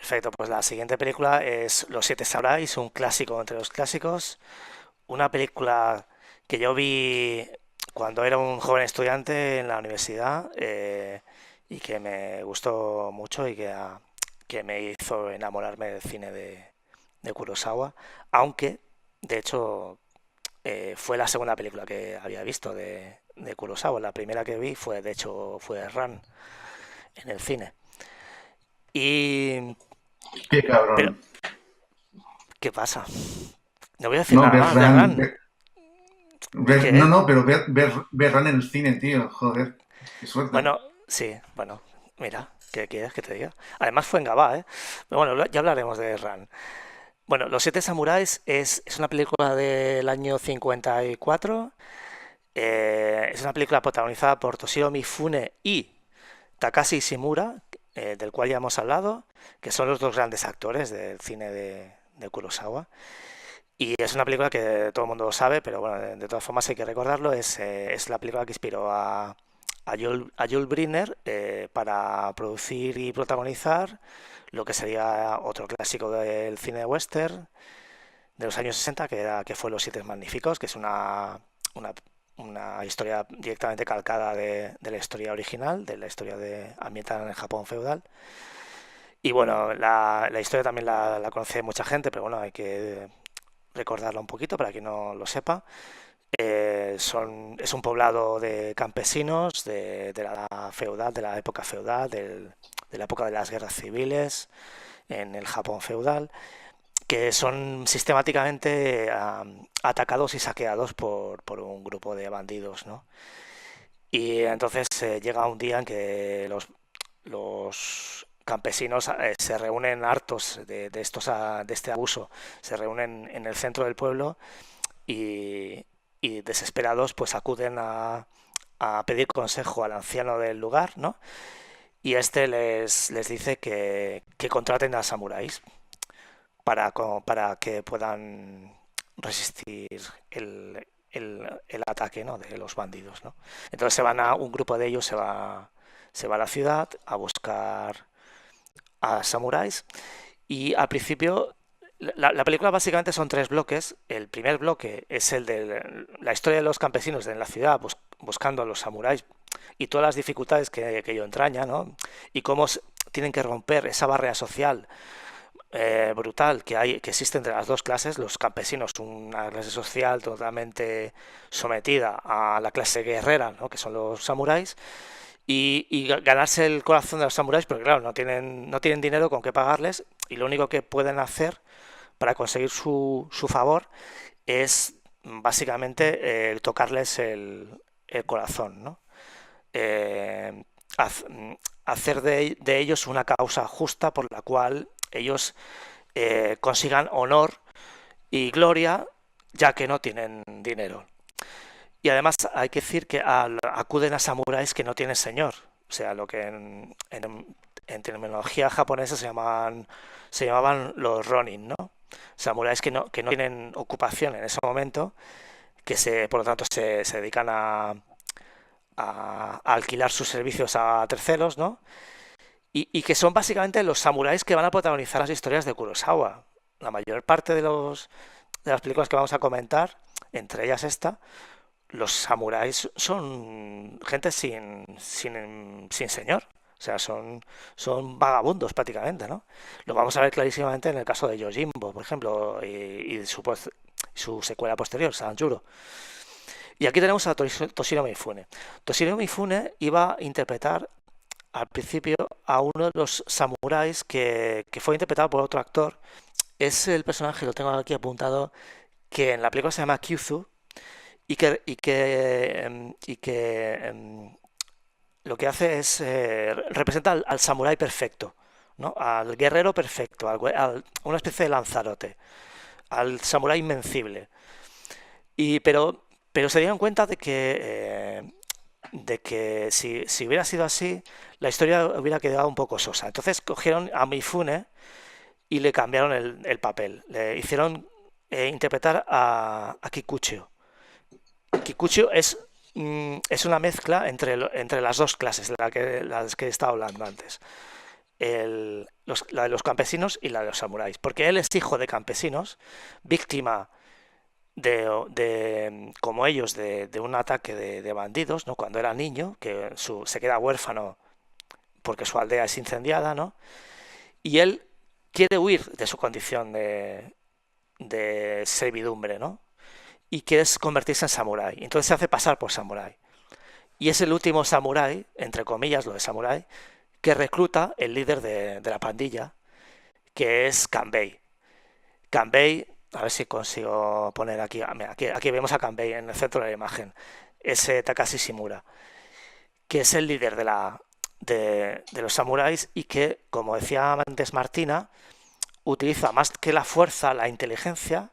Perfecto, pues la siguiente película es Los Siete Samuráis, un clásico entre los clásicos. Una película que yo vi cuando era un joven estudiante en la universidad y que me gustó mucho y que me hizo enamorarme del cine de Kurosawa, aunque de hecho fue la segunda película que había visto de Kurosawa. La primera que vi fue, de hecho, fue Ran en el cine. Y, Qué pero, cabrón. ¿qué pasa? No voy a decir No, nada ver más de Run. Ran. Es No, que, no, pero ver Run en el cine, tío. Joder. Qué suerte. bueno, sí, bueno, mira, ¿qué quieres que te diga? Además fue en Gabá, ¿eh? Pero bueno, ya hablaremos de Ran. Bueno, Los Siete Samuráis es una película del año 54. Es una película protagonizada por Toshiro Mifune y Takashi Shimura, del cual ya hemos hablado, que son los dos grandes actores del cine de Kurosawa. Y es una película que todo el mundo sabe, pero bueno, de todas formas hay que recordarlo. Es la película que inspiró a Jules Briner para producir y protagonizar lo que sería otro clásico del cine western de los años 60, que fue Los Siete Magníficos, que es una, una historia directamente calcada de la historia original, de la historia ambientada en el Japón feudal. Y bueno, la historia también la conoce mucha gente, pero bueno, hay que recordarla un poquito para quien no lo sepa. Es un poblado de campesinos de la feudal, de la época feudal, de la época de las guerras civiles en el Japón feudal, que son sistemáticamente atacados y saqueados por un grupo de bandidos, ¿no? Y entonces llega un día en que los campesinos se reúnen hartos de este abuso, se reúnen en el centro del pueblo y, y desesperados pues acuden a pedir consejo al anciano del lugar, ¿no? Y este les dice que contraten a samuráis para que puedan resistir el ataque, ¿no?, de los bandidos, ¿no? Entonces un grupo de ellos se va a la ciudad a buscar a samuráis y al principio la película básicamente son tres bloques. El primer bloque es el de la historia de los campesinos en la ciudad buscando a los samuráis y todas las dificultades que ello entraña, ¿no? Y cómo tienen que romper esa barrera social brutal que existe entre las dos clases, los campesinos, una clase social totalmente sometida a la clase guerrera, ¿no?, que son los samuráis, y ganarse el corazón de los samuráis, porque claro, no tienen dinero con qué pagarles, y lo único que pueden hacer para conseguir su favor es básicamente tocarles el corazón, ¿no? Eh, haz- hacer de ellos una causa justa por la cual ellos consigan honor y gloria ya que no tienen dinero. Y además hay que decir que acuden a samuráis que no tienen señor. O sea, lo que en terminología japonesa se llamaban los ronin, ¿no? Samuráis que no tienen ocupación en ese momento, por lo tanto se dedican a alquilar sus servicios a terceros, ¿no? Y que son básicamente los samuráis que van a protagonizar las historias de Kurosawa. La mayor parte de las películas que vamos a comentar, entre ellas esta, los samuráis son gente sin señor. O sea, son vagabundos prácticamente, ¿no? Lo vamos a ver clarísimamente en el caso de Yojimbo, por ejemplo, y su secuela posterior, Sanjuro. Y aquí tenemos a Toshiro Mifune. Toshiro Mifune iba a interpretar al principio a uno de los samuráis que fue interpretado por otro actor. Es el personaje, lo tengo aquí apuntado, que en la película se llama Kyuzu y que lo que hace es representa al samurái perfecto, ¿no? Al guerrero perfecto, una especie de Lanzarote, al samurái invencible. Pero se dieron cuenta de que si hubiera sido así, la historia hubiera quedado un poco sosa. Entonces cogieron a Mifune y le cambiaron el papel. Le hicieron interpretar a Kikuchio. Kikuchio es una mezcla entre las dos clases de las que he estado hablando antes. la de los campesinos y la de los samuráis, porque él es hijo de campesinos, víctima como ellos, de un ataque de bandidos, ¿no? Cuando era niño, que se queda huérfano porque su aldea es incendiada, ¿no? Y él quiere huir de su condición de servidumbre, ¿no? Y quiere convertirse en samurái. Entonces se hace pasar por samurái. Y es el último samurái, entre comillas lo de samurái, que recluta el líder de la pandilla, que es Kanbei. Kanbei, a ver si consigo poner aquí, mira, aquí vemos a Kanbei en el centro de la imagen, ese Takashi Shimura, que es el líder de los samuráis y que, como decía antes Martina, utiliza más que la fuerza, la inteligencia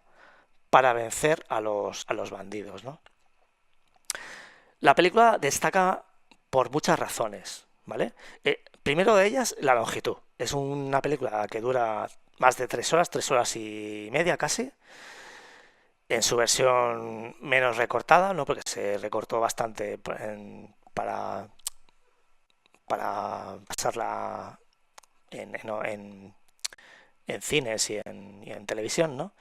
para vencer a los bandidos, ¿no? La película destaca por muchas razones, ¿vale? Primero de ellas, la longitud. Es una película que dura más de 3 horas y media casi, en su versión menos recortada, ¿no? Porque se recortó bastante para pasarla en cines y en televisión, ¿no?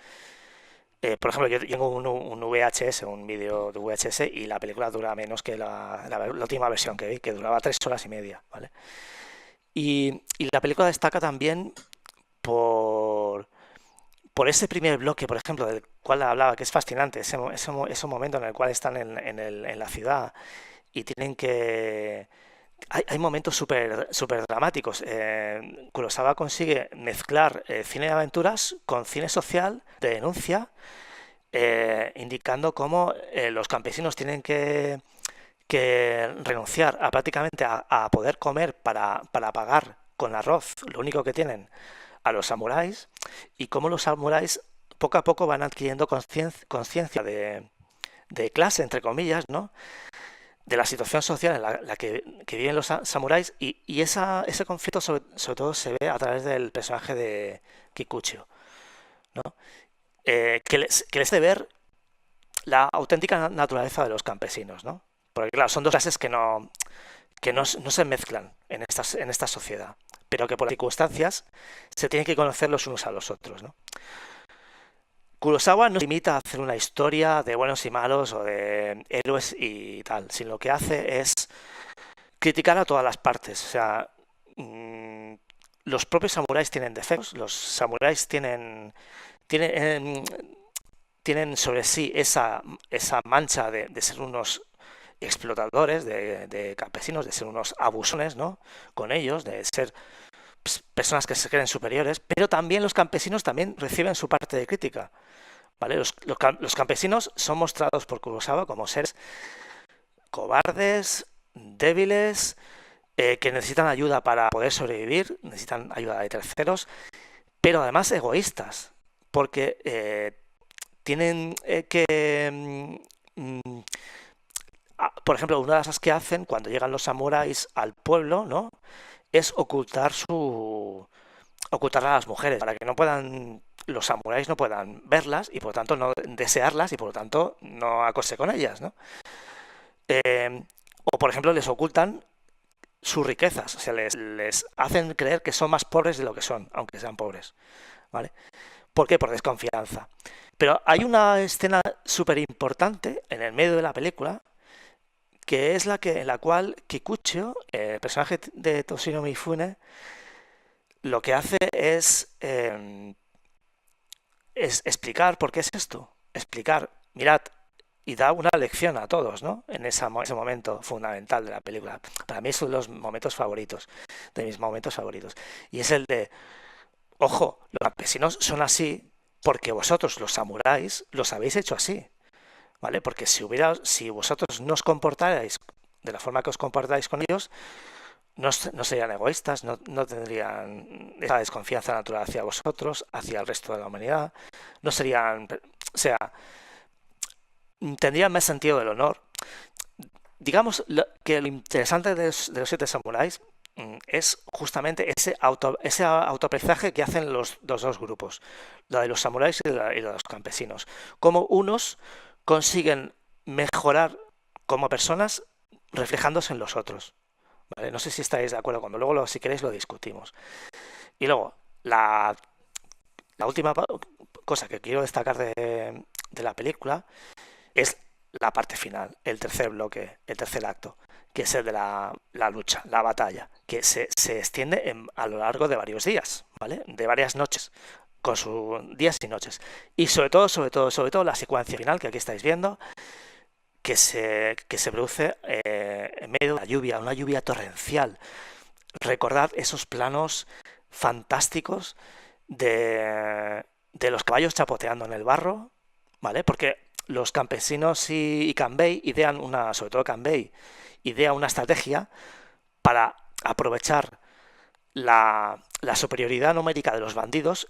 Por ejemplo, yo tengo un VHS, un vídeo de VHS, y la película dura menos que la última versión que vi, que duraba 3 horas y media, ¿vale? Y la película destaca también por, por ese primer bloque, por ejemplo, del cual hablaba, que es fascinante, ese momento en el cual están en la ciudad y tienen que... Hay momentos súper dramáticos. Kurosawa consigue mezclar cine de aventuras con cine social, de denuncia, indicando cómo los campesinos tienen que renunciar prácticamente a poder comer para pagar con arroz, lo único que tienen, a los samuráis, y cómo los samuráis poco a poco van adquiriendo conciencia de clase, entre comillas, ¿no? De la situación social en la que viven los samuráis, y ese conflicto sobre todo se ve a través del personaje de Kikuchio, ¿no? Que les hace ver la auténtica naturaleza de los campesinos, ¿no? Porque claro, son dos clases que no se mezclan en esta sociedad, pero que por las circunstancias se tienen que conocer los unos a los otros, ¿no? Kurosawa no se limita a hacer una historia de buenos y malos o de héroes y tal, sino lo que hace es criticar a todas las partes. O sea, los propios samuráis tienen defectos, los samuráis tienen, tienen sobre sí esa mancha de ser unos explotadores de campesinos, de ser unos abusones, ¿no? Con ellos, de ser personas que se creen superiores, pero también los campesinos también reciben su parte de crítica, ¿vale? Los campesinos son mostrados por Kurosawa como seres cobardes, débiles, que necesitan ayuda para poder sobrevivir, necesitan ayuda de terceros, pero además egoístas, porque tienen por ejemplo, una de las cosas que hacen cuando llegan los samuráis al pueblo, ¿no? Es ocultar a las mujeres para que los samuráis no puedan verlas y por lo tanto no desearlas y por lo tanto no acostarse con ellas, ¿no? O por ejemplo les ocultan sus riquezas, o sea, les hacen creer que son más pobres de lo que son, aunque sean pobres, ¿vale? ¿Por qué? Por desconfianza. Pero hay una escena súper importante en el medio de la película, que es en la cual Kikuchio, el personaje de Toshiro Mifune, lo que hace es explicar por qué es esto. Explicar, mirad, y da una lección a todos, ¿no? En ese momento fundamental de la película. Para mí es uno de los momentos favoritos, de mis momentos favoritos. Y es el de, ojo, los campesinos son así porque vosotros, los samuráis, los habéis hecho así, ¿vale? Porque si vosotros no os comportarais de la forma que os comportáis con ellos, no serían egoístas, no tendrían esa desconfianza natural hacia vosotros, hacia el resto de la humanidad, no serían, o sea, tendrían más sentido del honor. Digamos que lo interesante de los siete samuráis es justamente ese autoaprendizaje que hacen los dos grupos, la de los samuráis y la de los campesinos. Como unos consiguen mejorar como personas reflejándose en los otros, ¿vale? No sé si estáis de acuerdo, cuando luego si queréis lo discutimos. Y luego, la última cosa que quiero destacar de la película es la parte final, el tercer bloque, el tercer acto, que es el de la lucha, la batalla, que se extiende a lo largo de varios días, ¿vale? De varias noches, con sus días y noches. Y sobre todo la secuencia final que aquí estáis viendo, que se produce en medio de la lluvia, una lluvia torrencial. Recordad esos planos fantásticos de los caballos chapoteando en el barro, ¿vale? Porque los campesinos y Canbay idean sobre todo Canbay, idea una estrategia para aprovechar la superioridad numérica de los bandidos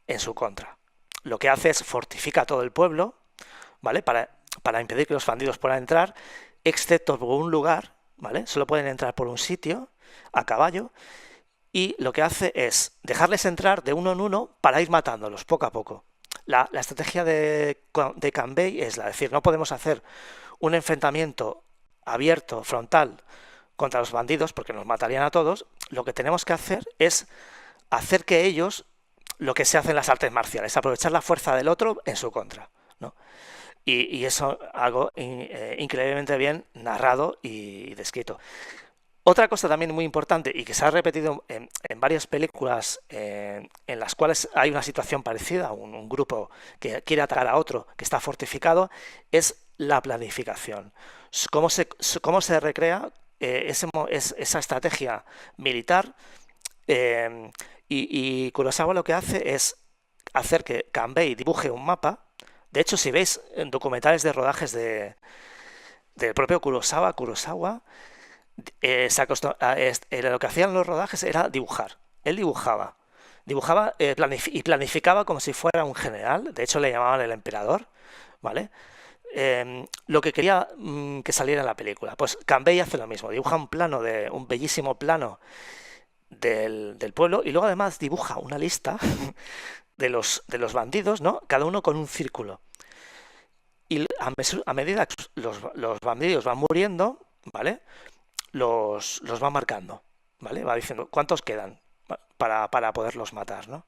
en su contra. Lo que hace es fortifica todo el pueblo, ¿vale? Para impedir que los bandidos puedan entrar, excepto por un lugar, ¿vale? Solo pueden entrar por un sitio a caballo, y lo que hace es dejarles entrar de uno en uno para ir matándolos poco a poco. La estrategia de Canbay es la, decir, no podemos hacer un enfrentamiento abierto, frontal, contra los bandidos, porque nos matarían a todos. Lo que tenemos que hacer es hacer que ellos, lo que se hace en las artes marciales, aprovechar la fuerza del otro en su contra, ¿no? Y eso algo increíblemente bien narrado y descrito. Otra cosa también muy importante y que se ha repetido en varias películas en las cuales hay una situación parecida, un grupo que quiere atacar a otro que está fortificado, es la planificación. Cómo se recrea esa estrategia militar, eh, y Kurosawa lo que hace es hacer que Kanbei dibuje un mapa. De hecho, si veis en documentales de rodajes del propio Kurosawa, lo que hacían los rodajes era dibujar. Él dibujaba y planificaba como si fuera un general. De hecho, le llamaban el emperador, ¿vale? Lo que quería que saliera en la película. Pues Kanbei hace lo mismo, dibuja un bellísimo plano del pueblo, y luego además dibuja una lista de los bandidos, ¿no? Cada uno con un círculo. Y a medida que los bandidos van muriendo, ¿vale? Los va marcando, ¿vale? Va diciendo cuántos quedan para poderlos matar, ¿no?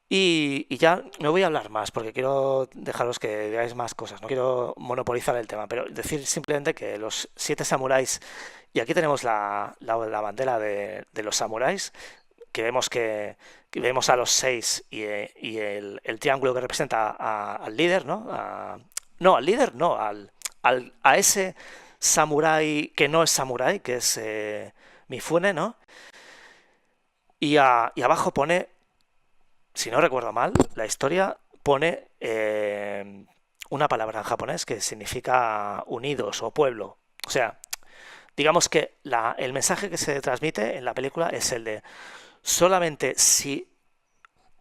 Y ya no voy a hablar más porque quiero dejaros que veáis más cosas, no quiero monopolizar el tema, pero decir simplemente que los 7 samuráis, y aquí tenemos la bandera de los samuráis, que vemos a los 6 y el triángulo que representa al líder, ¿no? No, al líder, no, a ese samurái que no es samurái, que es Mifune, ¿no? Y abajo pone, si no recuerdo mal, la historia pone una palabra en japonés que significa unidos o pueblo. O sea, digamos que el mensaje que se transmite en la película es el de solamente si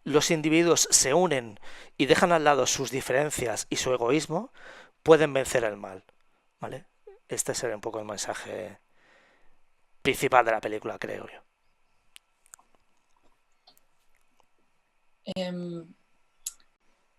los individuos se unen y dejan al lado sus diferencias y su egoísmo, pueden vencer el mal, ¿vale? Este sería un poco el mensaje principal de la película, creo yo. Em,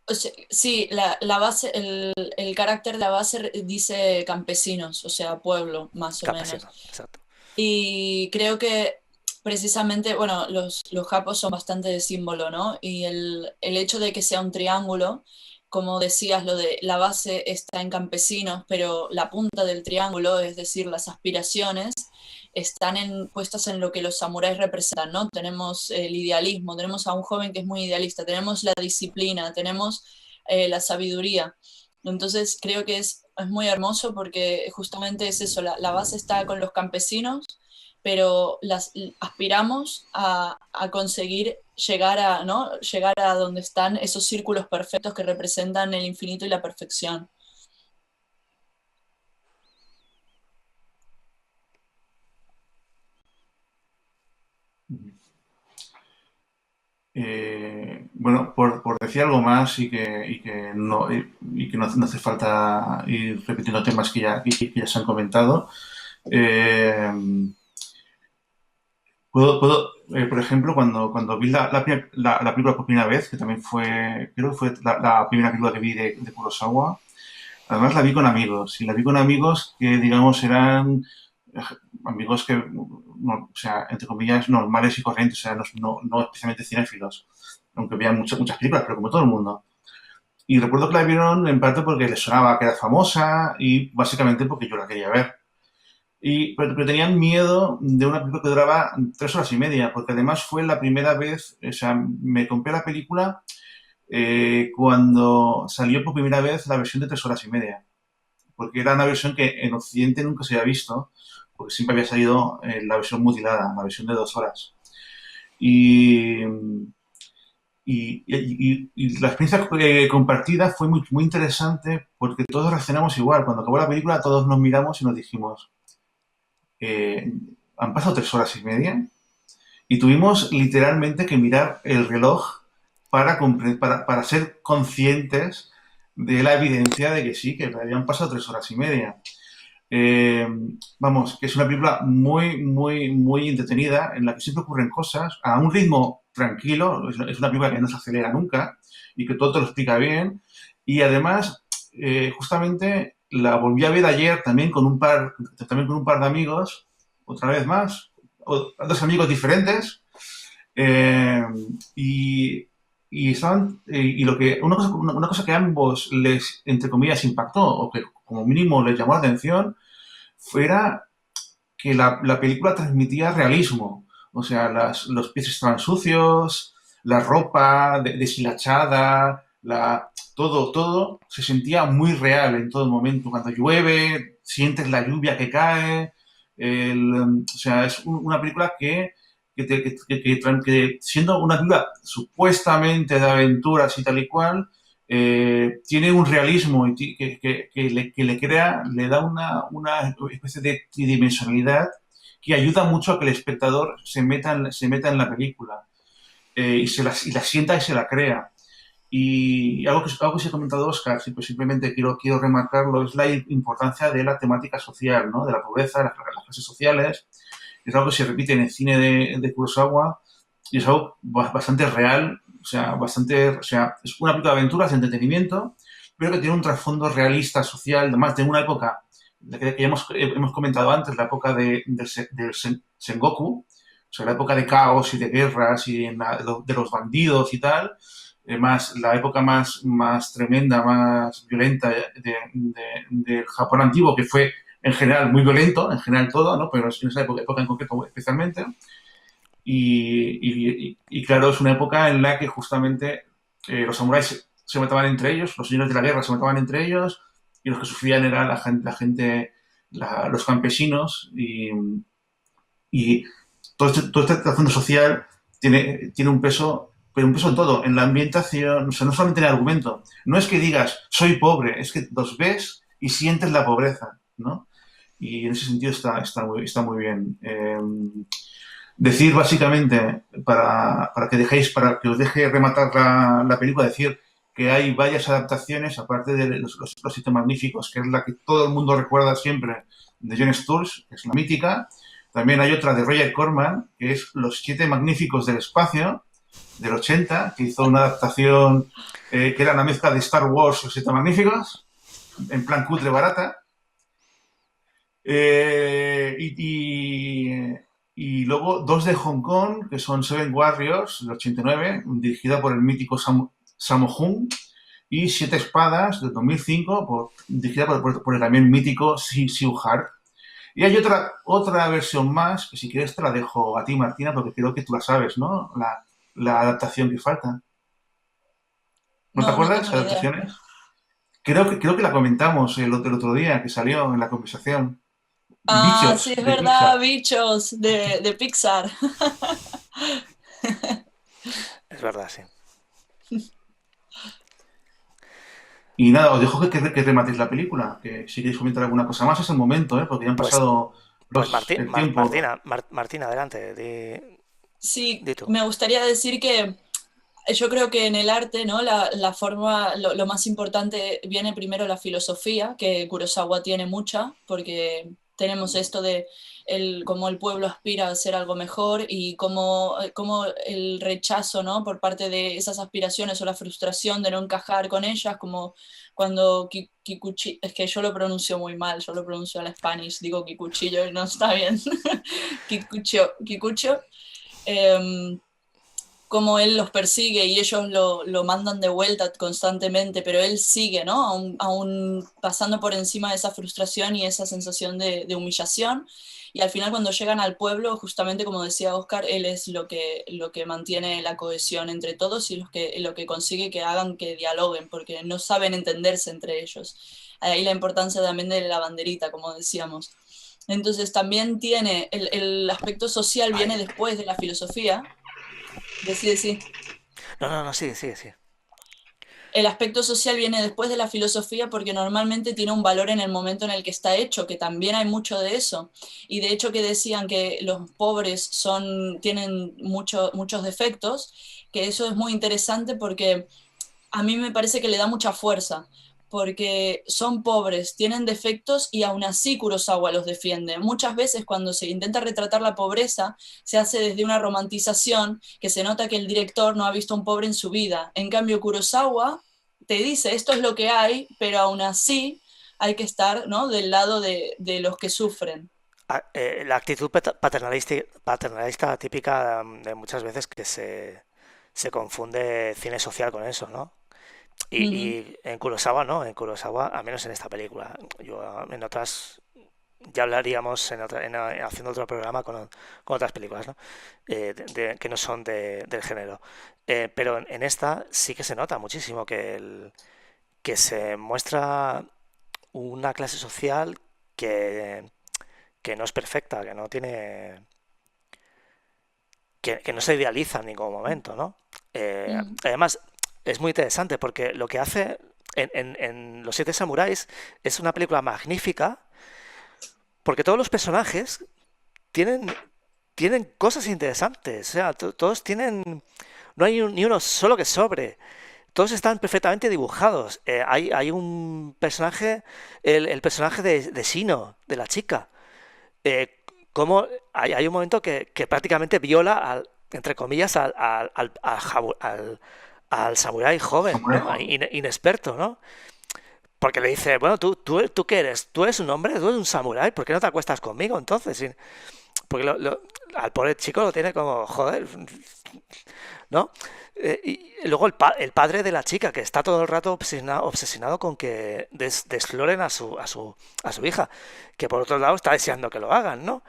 o sea, sí, la base, el carácter de la base dice campesinos, o sea, pueblo, más o menos. Campesino, exacto. Y creo que precisamente, bueno, los japos son bastante de símbolo, ¿no? Y el hecho de que sea un triángulo, como decías, lo de la base está en campesinos, pero la punta del triángulo, es decir, las aspiraciones, están puestas en lo que los samuráis representan, ¿no? Tenemos el idealismo, tenemos a un joven que es muy idealista, tenemos la disciplina, tenemos la sabiduría. Entonces creo que es muy hermoso porque justamente es eso, la base está con los campesinos, pero aspiramos a conseguir llegar a, ¿no? Llegar a donde están esos círculos perfectos que representan el infinito y la perfección. Bueno, por decir algo más y que no hace falta ir repitiendo temas que ya se han comentado, eh, por ejemplo, cuando vi la película por primera vez, que también creo que fue la primera película que vi de Kurosawa, además la vi con amigos, y la vi con amigos que, digamos, eran amigos que, o sea, entre comillas, normales y corrientes, o sea, no especialmente cinéfilos, aunque veían muchas películas, pero como todo el mundo. Y recuerdo que la vieron en parte porque les sonaba que era famosa y básicamente porque yo la quería ver. Pero tenían miedo de una película que duraba 3 horas y media, porque además fue la primera vez, o sea, me compré la película cuando salió por primera vez la versión de 3 horas y media, porque era una versión que en Occidente nunca se había visto, porque siempre había salido la versión mutilada, la versión de 2 horas. Y, y la experiencia compartida fue muy interesante porque todos reaccionamos igual. Cuando acabó la película, todos nos miramos y nos dijimos, eh, han pasado 3 horas y media y tuvimos literalmente que mirar el reloj para ser conscientes de la evidencia de que sí, que habían pasado 3 horas y media. Eh, Vamos, que es una película muy entretenida en la que siempre ocurren cosas a un ritmo tranquilo. Es una película que no se acelera nunca y que todo te lo explica bien. Y además, justamente la volví a ver ayer también con un par de amigos, otra vez más, dos amigos diferentes. eh, y, y una cosa que a ambos les, entre comillas, impactó, o que como mínimo les llamó la atención, fuera que la película transmitía realismo. O sea, los pies estaban sucios, la ropa deshilachada, todo se sentía muy real en todo momento. Cuando llueve, sientes la lluvia que cae. O sea, es una película que siendo una película supuestamente de aventuras y tal y cual, tiene un realismo que le crea, le da una especie de tridimensionalidad que ayuda mucho a que el espectador se meta en la película y la sienta y se la crea. Y algo que se ha comentado Oscar, sí, pues simplemente quiero remarcarlo, es la importancia de la temática social, ¿no? De la pobreza, las clases sociales. Es algo que se repite en el cine de Kurosawa y es algo bastante real, o sea, es una película de aventuras, de entretenimiento, pero que tiene un trasfondo realista, social, además de una época que ya hemos comentado antes, la época del Sengoku, o sea, la época de caos y de guerras y de los bandidos y tal, más la época más tremenda, más violenta del Japón antiguo, que fue en general muy violento, en general todo, ¿no? Pero en esa época en concreto especialmente. Y claro, es una época en la que justamente los samuráis se mataban entre ellos, los señores de la guerra se mataban entre ellos, y los que sufrían eran los campesinos, y todo este trasfondo social tiene un peso, pero un peso en todo, en la ambientación, o sea, no solamente en el argumento. No es que digas, soy pobre, es que los ves y sientes la pobreza, ¿no? Y en ese sentido está muy bien. Decir básicamente, para que os deje rematar la película, decir que hay varias adaptaciones, aparte de los Siete Magníficos, que es la que todo el mundo recuerda siempre, de John Sturges, que es la mítica. También hay otra de Roger Corman, que es Los Siete Magníficos del Espacio, del 80, que hizo una adaptación que era una mezcla de Star Wars y Los Siete Magníficos, en plan cutre barata. Eh, y, y, y luego dos de Hong Kong, que son Seven Warriors, del 89, dirigida por el mítico Sammo Hung, y Siete Espadas, del 2005, dirigida por el también mítico Siu Hart. Y hay otra versión más, que si quieres te la dejo a ti, Martina, porque creo que tú la sabes, ¿no? La adaptación que falta. ¿No te No, no acuerdas? tengo ni idea. ¿Adaptaciones? Creo que la comentamos el otro día, que salió en la conversación. Ah, sí, Bichos, es de Pixar. verdad, bichos de Pixar. Es verdad, sí. Y nada, os dejo que rematéis la película, que si queréis comentar alguna cosa más es el momento, ¿eh? Porque ya han Pues, pasado pues el tiempo. Martina, adelante, Sí, di tú. me gustaría decir que yo creo que en el arte, ¿no? La forma, lo más importante viene primero la filosofía, que Kurosawa tiene mucha, porque tenemos esto de cómo el pueblo aspira a hacer algo mejor y cómo el rechazo, ¿no? Por parte de esas aspiraciones o la frustración de no encajar con ellas, como cuando Kikuchi, es que yo lo pronuncio muy mal, yo lo pronuncio al Spanish, digo Kikuchillo y no está bien, Kikucho, como él los persigue y ellos lo mandan de vuelta constantemente, pero él sigue, ¿no? Aún pasando por encima de esa frustración y esa sensación de humillación. Y al final cuando llegan al pueblo, justamente como decía Oscar, él es lo que mantiene la cohesión entre todos y lo que consigue que hagan que dialoguen, porque no saben entenderse entre ellos. Ahí la importancia también de la banderita, como decíamos. Entonces también tiene el aspecto social Ay. viene después de la filosofía. Decide, sí. No, no, no, sigue, sigue, sigue. El aspecto social viene después de la filosofía porque normalmente tiene un valor en el momento en el que está hecho, que también hay mucho de eso. Y de hecho que decían que los pobres tienen muchos defectos, que eso es muy interesante porque a mí me parece que le da mucha fuerza, porque son pobres, tienen defectos y aún así Kurosawa los defiende. Muchas veces cuando se intenta retratar la pobreza, se hace desde una romantización que se nota que el director no ha visto a un pobre en su vida. En cambio, Kurosawa te dice, esto es lo que hay, pero aún así hay que estar, ¿no?, del lado de los que sufren. La actitud paternalista típica de muchas veces que se confunde cine social con eso, ¿no? Ujú. Y en Kurosawa no, en Kurosawa, al menos en esta película. Yo en otras ya hablaríamos haciendo otro programa con otras películas, ¿no? Que no son del género. Pero en esta sí que se nota muchísimo que se muestra una clase social que, que no es perfecta, que no se idealiza en ningún momento, ¿no? Ujú. Además, es muy interesante porque lo que hace en Los Siete Samuráis es una película magnífica porque todos los personajes tienen, tienen cosas interesantes. O sea, todos tienen. No hay ni uno solo que sobre. Todos están perfectamente dibujados. Hay un personaje, el personaje de Shino, de la chica. Eh, Como hay un momento que prácticamente viola, entre comillas, al samurái joven, Samurai ¿no? joven. Inexperto, ¿no? Porque le dice, bueno, ¿tú qué eres? ¿Tú eres un hombre? ¿Tú eres un samurái? ¿Por qué no te acuestas conmigo entonces? Porque al pobre chico lo tiene como, joder, ¿no? Y luego el padre de la chica, que está todo el rato obsesionado con que desfloren a su hija, que por otro lado está deseando que lo hagan, ¿no?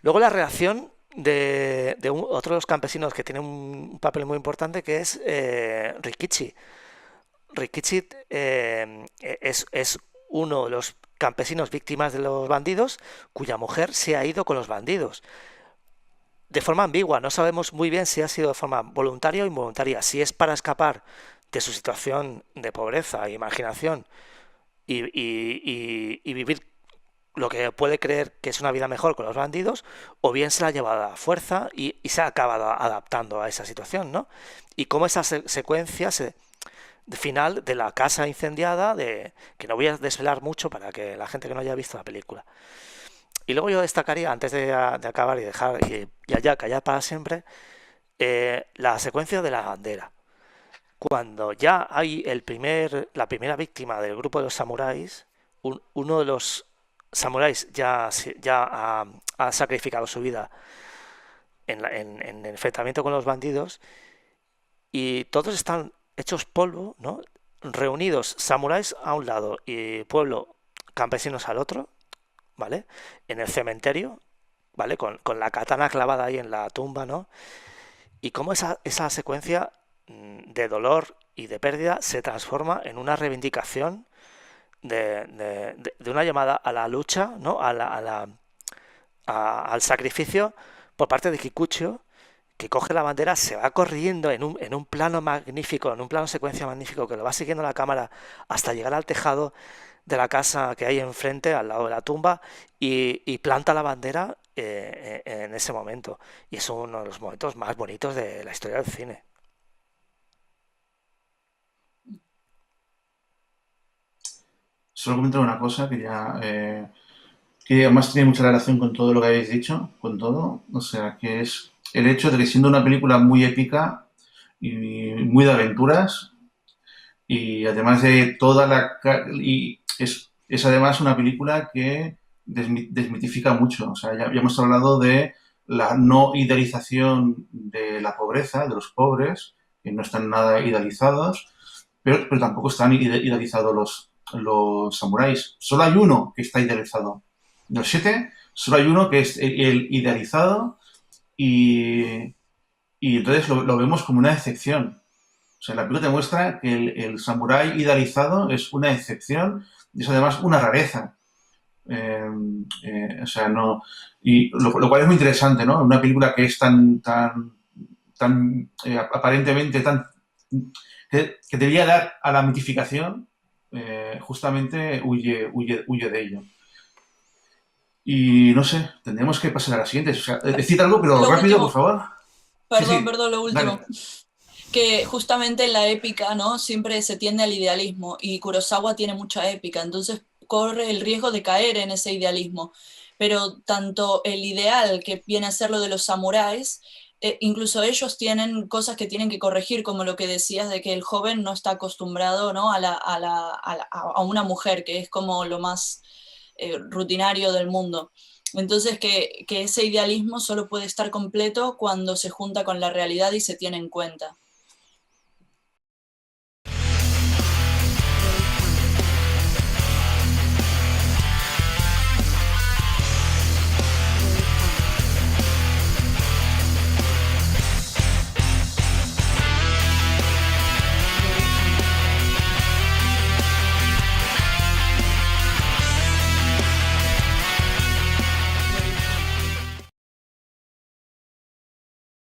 Luego la reacción de otro de los campesinos que tiene un papel muy importante, que es Rikichi. Rikichi es uno de los campesinos víctimas de los bandidos cuya mujer se ha ido con los bandidos de forma ambigua. No sabemos muy bien si ha sido de forma voluntaria o involuntaria. Si es para escapar de su situación de pobreza e imaginación y vivir lo que puede creer que es una vida mejor con los bandidos, o bien se la ha llevado a la fuerza y se ha acabado adaptando a esa situación, ¿no? Y cómo esa secuencia de final de la casa incendiada, que no voy a desvelar mucho para que la gente que no haya visto la película. Y luego yo destacaría, antes de acabar y dejar y allá callar para siempre, la secuencia de la bandera. Cuando ya hay la primera víctima del grupo de los samuráis, uno de los samuráis ya ha sacrificado su vida en el enfrentamiento con los bandidos y todos están hechos polvo, ¿no? Reunidos, samuráis a un lado y pueblo, campesinos al otro, ¿vale? En el cementerio, ¿vale? Con la katana clavada ahí en la tumba, ¿no? Y cómo esa secuencia de dolor y de pérdida se transforma en una reivindicación de una llamada a la lucha, ¿no? Al sacrificio por parte de Kikucho, que coge la bandera, se va corriendo en un plano magnífico, en un plano secuencia magnífico, que lo va siguiendo la cámara hasta llegar al tejado de la casa que hay enfrente, al lado de la tumba, y planta la bandera en ese momento. Y es uno de los momentos más bonitos de la historia del cine. solo comentar una cosa que además tiene mucha relación con todo lo que habéis dicho, con todo. O sea, que es el hecho de que siendo una película muy épica y muy de aventuras, y además de toda y es además una película que desmitifica mucho. O sea, ya hemos hablado de la no idealización de la pobreza, de los pobres, que no están nada idealizados, pero tampoco están idealizados los samuráis. Solo hay uno que está idealizado. De los 7, solo hay uno que es el idealizado y, y entonces lo vemos como una excepción. O sea, la película te muestra que el samurái idealizado es una excepción y es además una rareza. Eh, o sea, no. Y lo cual es muy interesante, ¿no? Una película que es tan aparentemente tan. Que debería dar a la mitificación, justamente huye de ello. Y no sé, tendríamos que pasar a la siguiente. O sea, decid algo, pero Lo rápido, por último, favor. Sí, perdón, sí, perdón, lo último. dale. Que justamente en la épica, ¿no? Siempre se tiende al idealismo y Kurosawa tiene mucha épica, entonces corre el riesgo de caer en ese idealismo. Pero tanto el ideal que viene a ser lo de los samuráis, incluso ellos tienen cosas que tienen que corregir, como lo que decías de que el joven no está acostumbrado, ¿no? A una mujer, que es como lo más rutinario del mundo. Entonces, que ese idealismo solo puede estar completo cuando se junta con la realidad y se tiene en cuenta.